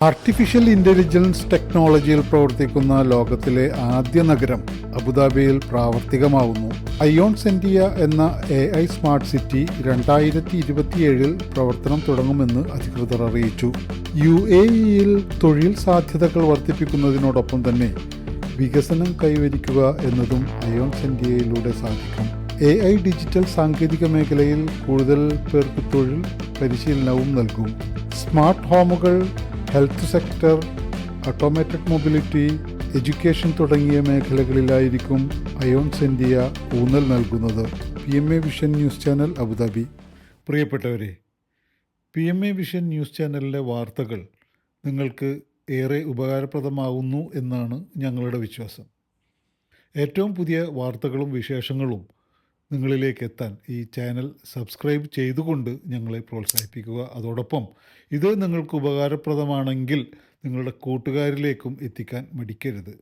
Artificial intelligence ടെക്നോളജിയിൽ പ്രവർത്തിക്കുന്ന ലോകത്തിലെ ആദ്യ നഗരം അബുദാബിയിൽ പ്രാവർത്തികമാവുന്നു. അയോൺ സെൻഡിയ എന്ന AI സ്മാർട്ട് സിറ്റി 2027 പ്രവർത്തനം തുടങ്ങുമെന്ന് അധികൃതർ അറിയിച്ചു. UAEയിൽ തൊഴിൽ സാധ്യതകൾ വർദ്ധിപ്പിക്കുന്നതിനോടൊപ്പം തന്നെ വികസനം കൈവരിക്കുക എന്നതും അയോൺ സെൻഡിയയിലൂടെ സാധിക്കും. AI ഡിജിറ്റൽ സാങ്കേതിക മേഖലയിൽ കൂടുതൽ പേർക്ക് തൊഴിൽ പരിശീലനവും നൽകും. സ്മാർട്ട് ഹോമുകൾ, health sector, automated mobility, education തുടങ്ങിയ മേഖലകളിലായിരിക്കും അയോൺ സെൻഡിയ ഊന്നൽ നൽകുന്നത്. PMA vision news channel, Abu Dhabi. പ്രിയപ്പെട്ടവരെ, PMA വിഷൻ ന്യൂസ് ചാനലിലെ വാർത്തകൾ നിങ്ങൾക്ക് ഏറെ ഉപകാരപ്രദമാവുന്നു എന്നാണ് ഞങ്ങളുടെ വിശ്വാസം. ഏറ്റവും പുതിയ വാർത്തകളും വിശേഷങ്ങളും നിങ്ങളിലേക്ക് എത്താൻ ഈ ചാനൽ സബ്സ്ക്രൈബ് ചെയ്തുകൊണ്ട് ഞങ്ങളെ പ്രോത്സാഹിപ്പിക്കുക. അതോടൊപ്പം ഇത് നിങ്ങൾക്ക് ഉപകാരപ്രദമാണെങ്കിൽ നിങ്ങളുടെ കൂട്ടുകാരിലേക്കും എത്തിക്കാൻ മടിക്കരുത്.